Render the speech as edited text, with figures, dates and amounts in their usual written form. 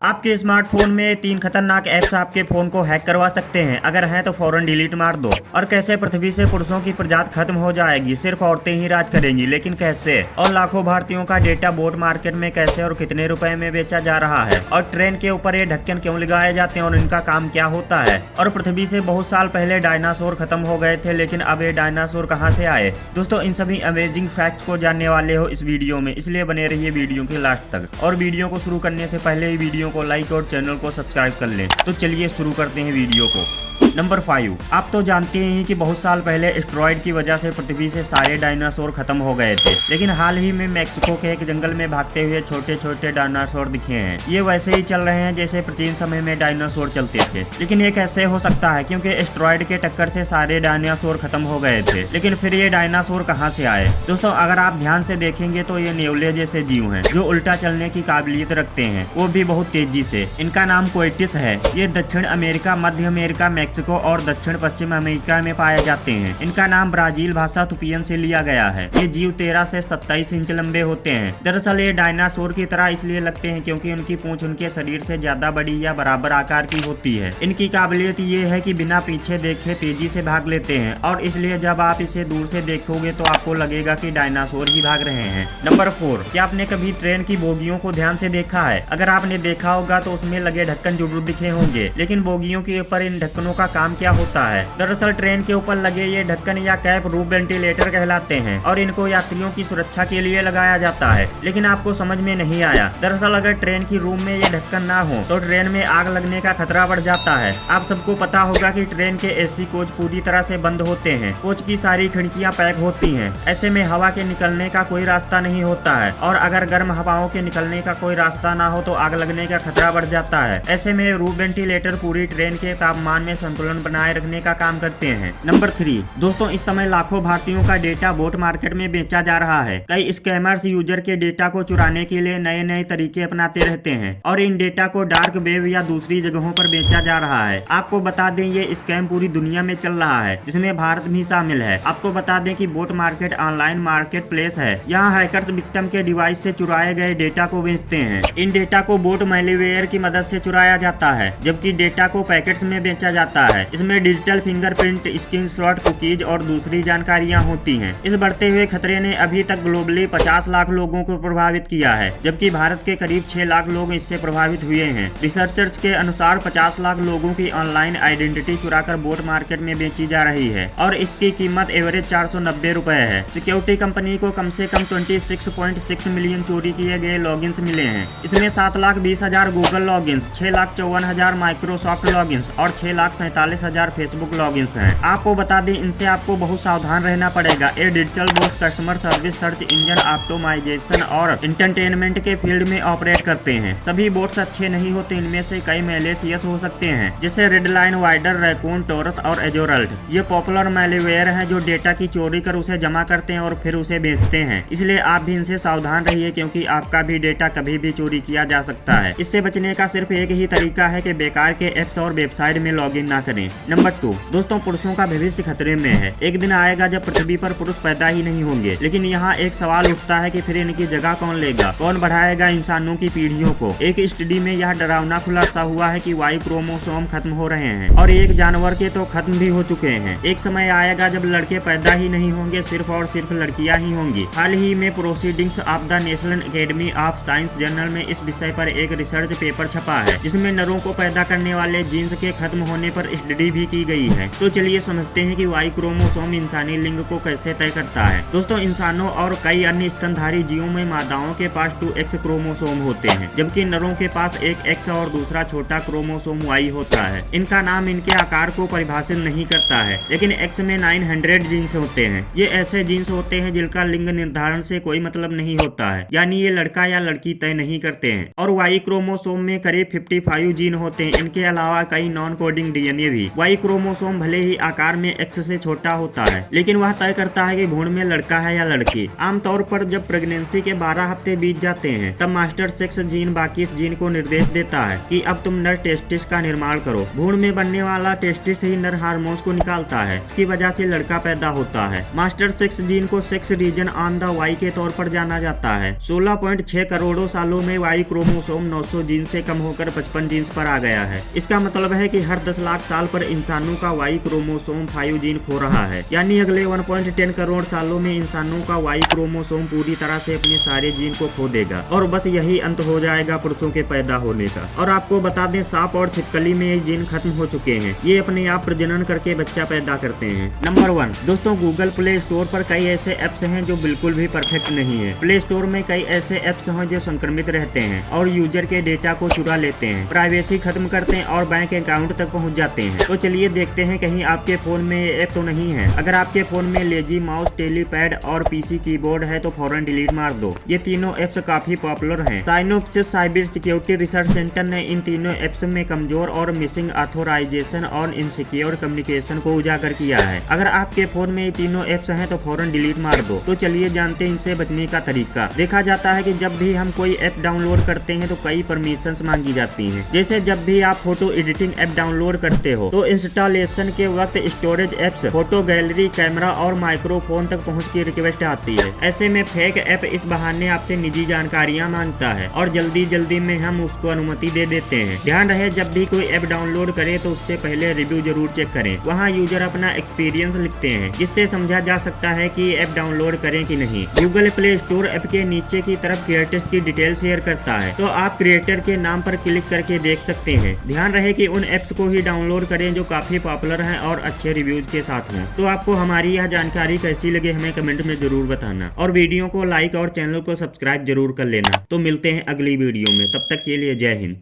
आपके स्मार्टफोन में 3 खतरनाक ऐप्स आपके फोन को हैक करवा सकते हैं। अगर हैं तो फौरन डिलीट मार दो। और कैसे पृथ्वी से पुरुषों की प्रजाति खत्म हो जाएगी, सिर्फ औरतें ही राज करेंगी, लेकिन कैसे? और लाखों भारतीयों का डेटा बोट मार्केट में कैसे और कितने रुपए में बेचा जा रहा है? और ट्रेन के ऊपर ये ढक्कन क्यों लगाए जाते हैं और इनका काम क्या होता है? और पृथ्वी से बहुत साल पहले डायनासोर खत्म हो गए थे, लेकिन अब ये डायनासोर कहाँ से आए? दोस्तों, इन सभी अमेजिंग फैक्ट्स को जानने वाले हो इस वीडियो में, इसलिए बने रहिए वीडियो के लास्ट तक। और वीडियो को शुरू करने से पहले ही वीडियो को लाइक और चैनल को सब्सक्राइब कर लें। तो चलिए शुरू करते हैं वीडियो को। नंबर 5। आप तो जानते हैं कि बहुत साल पहले एस्टेरॉयड की वजह से पृथ्वी से सारे डायनासोर खत्म हो गए थे, लेकिन हाल ही में मैक्सिको के एक जंगल में भागते हुए छोटे छोटे डायनासोर दिखे हैं। ये वैसे ही चल रहे हैं जैसे प्राचीन समय में डायनासोर चलते थे। लेकिन ये कैसे हो सकता है, क्योंकि एस्टेरॉयड के टक्कर से सारे डायनासोर खत्म हो गए थे, लेकिन फिर ये डायनासोर कहाँ से आए? दोस्तों, अगर आप ध्यान से देखेंगे तो ये नेवले जैसे जीव हैं जो उल्टा चलने की काबिलियत रखते हैं, वो भी बहुत तेजी से। इनका नाम कोएटिस है। ये दक्षिण अमेरिका, मध्य अमेरिका, मैक्सिको और दक्षिण पश्चिम अमेरिका में पाए जाते हैं। इनका नाम ब्राजील भाषा तुपियन से लिया गया है। ये जीव 13 से 27 इंच लंबे होते हैं। दरअसल ये डायनासोर की तरह इसलिए लगते हैं क्योंकि उनकी पूंछ उनके शरीर से ज्यादा बड़ी या बराबर आकार की होती है। इनकी काबिलियत ये है कि बिना पीछे देखे तेजी से भाग लेते हैं, और इसलिए जब आप इसे दूर से देखोगे तो आपको लगेगा कि डायनासोर ही भाग रहे हैं। नंबर 4। क्या आपने कभी ट्रेन की बोगियों को ध्यान से देखा है? अगर आपने देखा होगा तो उसमें लगे ढक्कन जरूर दिखे होंगे, लेकिन बोगियों के ऊपर इन ढक्कनों का काम क्या होता है? दरअसल ट्रेन के ऊपर लगे ये ढक्कन या कैप रूफ वेंटिलेटर कहलाते हैं, और इनको यात्रियों की सुरक्षा के लिए लगाया जाता है। लेकिन आपको समझ में नहीं आया, दरअसल अगर ट्रेन की रूम में ये ढक्कन ना हो तो ट्रेन में आग लगने का खतरा बढ़ जाता है। आप सबको पता होगा कि ट्रेन के एसी कोच पूरी तरह से बंद होते हैं। कोच की सारी खिड़कियां पैक होती हैं। ऐसे में हवा के निकलने का कोई रास्ता नहीं होता है, और अगर गर्म हवाओं के निकलने का कोई रास्ता ना हो तो आग लगने का खतरा बढ़ जाता है। ऐसे में रूफ वेंटिलेटर पूरी ट्रेन के तापमान में संतुलन बनाए रखने का काम करते हैं। नंबर 3। दोस्तों, इस समय लाखों भारतीयों का डेटा बोट मार्केट में बेचा जा रहा है। कई स्कैमर्स यूजर के डेटा को चुराने के लिए नए नए तरीके अपनाते रहते हैं, और इन डेटा को डार्क वेब या दूसरी जगहों पर बेचा जा रहा है। आपको बता दें, ये स्कैम पूरी दुनिया में चल रहा है, जिसमें भारत भी शामिल है। आपको बता दें कि boat market online market place है। यहाँ हैकर्स विक्टिम के डिवाइस से चुराए गए डेटा को बेचते हैं। इन डेटा को बोट मैलवेयर की मदद से चुराया जाता है, जबकि डेटा को पैकेट्स में बेचा जाता है। इसमें डिजिटल फिंगरप्रिंट, स्क्रीनशॉट, कुकीज और दूसरी जानकारियां होती हैं। इस बढ़ते हुए खतरे ने अभी तक ग्लोबली 50 लाख लोगों को प्रभावित किया है, जबकि भारत के करीब 6 लाख लोग इससे प्रभावित हुए हैं। रिसर्चर्स के अनुसार 50 लाख लोगों की ऑनलाइन आइडेंटिटी चुराकर बोट मार्केट में बेची जा रही है, और इसकी कीमत एवरेज 490 रुपए है। सिक्योरिटी कंपनी को कम से कम 26.6 मिलियन चोरी किए गए लॉगिन्स मिले हैं। इसमें 7,20,000 गूगल लॉगिन्स, 6,54,000 माइक्रोसॉफ्ट लॉगिन्स और 6,47,000 फेसबुक लॉगिन्स हैं। आपको बता दें, इनसे आपको बहुत सावधान रहना पड़ेगा। ये digital boss customer service, search engine optimisation और एंटरटेनमेंट के फील्ड में ऑपरेट करते हैं। सभी बोट्स अच्छे नहीं होते, इनमें से कई मैलिशियस हो सकते हैं, जैसे रेडलाइन, वाइडर, रैकून, टोरस और एजोरल्ट। ये पॉपुलर मैलवेयर हैं जो डेटा की चोरी कर उसे जमा करते हैं और फिर उसे बेचते हैं। इसलिए आप भी इनसे सावधान रहिए, क्योंकि आपका भी डेटा कभी भी चोरी किया जा सकता है। इससे बचने का सिर्फ एक ही तरीका है कि बेकार के एप्स और वेबसाइट में लॉग इन ना करें। नंबर 2। दोस्तों, पुरुषों का भविष्य खतरे में है। एक दिन आएगा जब पृथ्वी पर पुरुष पैदा ही नहीं होंगे, लेकिन यहाँ एक सवाल उठता है कि फिर इनकी जगह कौन लेगा? कौन बढ़ाएगा इंसानों की पीढ़ियों को? एक स्टडी में यह डरावना खुलासा हुआ है कि वाई क्रोमोसोम खत्म हो रहे हैं, और एक जानवर के तो खत्म भी हो चुके हैं। एक समय आएगा जब लड़के पैदा ही नहीं होंगे, सिर्फ और सिर्फ लड़कियां ही होंगी। हाल ही में proceedings of the national academy of science journal में इस विषय पर एक रिसर्च पेपर छपा है, जिसमें नरों को पैदा करने वाले जीन्स के खत्म होने पर स्टडी भी की गई है। तो चलिए समझते हैं कि वाई क्रोमोसोम इंसानी लिंग को कैसे तय करता है। दोस्तों, इंसानों और कई अन्य स्तनधारी जीवों में मादाओं के पास 2X क्रोमोसोम होते हैं, जबकि नरों के पास एक X और दूसरा छोटा क्रोमोसोम Y होता है। इनका नाम इनके आकार को परिभाषित नहीं करता है, लेकिन X में 900 जीन्स होते हैं। ये ऐसे जीन्स होते हैं जिनका लिंग निर्धारण से कोई मतलब नहीं होता है, यानी ये लड़का या लड़की तय नहीं करते हैं। और Y क्रोमोसोम में करीब 55 जीन होते हैं। इनके अलावा कई नॉन कोडिंग DNA में भी वाई क्रोमोसोम भले ही आकार में एक्स से छोटा होता है, लेकिन वह तय करता है कि भ्रूण में लड़का है या लड़की। आमतौर पर जब प्रेगनेंसी के 12 हफ्ते बीत जाते हैं तब मास्टर सेक्स जीन बाकी इस जीन को निर्देश देता है कि अब तुम नर टेस्टिस का निर्माण करो। भ्रूण में बनने वाला टेस्टिस ही नर हार्मोन्स को निकालता है, इसकी वजह से लड़का पैदा होता है। मास्टर सेक्स जीन को sex region on the Y के तौर पर जाना जाता है। 16.6 करोड़ों सालों में वाई क्रोमोसोम 900 जीन से कम होकर 55 जीन्स पर आ गया है। इसका मतलब है कि हर 10 लाख साल पर इंसानों का वाई क्रोमोसोम 5 जीन खो रहा है, यानी अगले 1.10 करोड़ सालों में इंसानों का वाई क्रोमोसोम पूरी तरह से अपने सारे जीन को खो देगा और बस यही अंत हो जाएगा पुरुषों के पैदा होने का। और आपको बता दें, सांप और छिपकली में ये जीन खत्म हो चुके हैं, ये अपने आप प्रजनन करके बच्चा पैदा करते हैं। नंबर 1 दोस्तों, गूगल प्ले स्टोर पर कई ऐसे ऐप्स हैं जो बिल्कुल भी परफेक्ट नहीं है। प्ले स्टोर में कई ऐसे ऐप्स हैं जो संक्रमित रहते हैं और यूजर के डेटा को चुरा लेते हैं, प्राइवेसी खत्म करते हैं और बैंक अकाउंट तक पहुंच जाते हैं। तो चलिए देखते हैं कहीं आपके फोन में ये ऐप तो नहीं है। अगर आपके फोन में लेजी माउस, टेलीपैड और पीसी कीबोर्ड है तो फौरन डिलीट मार दो। ये तीनों ऐप्स काफी पॉपुलर हैं। Synopsis cyber security research centre ने इन तीनों ऐप्स में कमजोर और मिसिंग ऑथोराइजेशन और इनसिक्योर कम्युनिकेशन को उजागर किया है। अगर आपके फोन में ये तीनों ऐप्स हैं तो फौरन डिलीट मार दो। तो चलिए जानते हैं इनसे बचने का तरीका। देखा जाता है कि जब भी हम कोई ऐप डाउनलोड करते हैं तो कई परमिशंस मांगी जाती हैं। जैसे जब भी आप फोटो एडिटिंग ऐप डाउनलोड करते हो तो इंस्टॉलेशन के वक्त storage apps, photo gallery, camera और माइक्रोफोन तक पहुंच की रिक्वेस्ट आती है। ऐसे में फेक ऐप इस बहाने आपसे निजी जानकारियां मांगता है और जल्दी में हम उसको अनुमति दे देते हैं। ध्यान रहे, जब भी कोई ऐप डाउनलोड करे तो उससे पहले रिव्यू जरूर चेक करें। वहाँ यूजर अपना एक्सपीरियंस लिखते हैं जिससे समझा जा सकता है कि ऐप डाउनलोड करें कि नहीं। गूगल प्ले स्टोर ऐप के नीचे की तरफ क्रिएटर्स की डिटेल शेयर करता है, तो आप क्रिएटर के नाम पर क्लिक करके देख सकते हैं। ध्यान रहे कि उन ऐप्स को ही डाउनलोड करें जो काफी पॉपुलर हैं और अच्छे रिव्यूज के साथ हों। तो आपको हमारी यह जानकारी कैसी लगे हमें कमेंट में जरूर बताना और वीडियो को लाइक और चैनल को सब्सक्राइब जरूर कर लेना। तो मिलते हैं अगली वीडियो में, तब तक के लिए जय हिंद।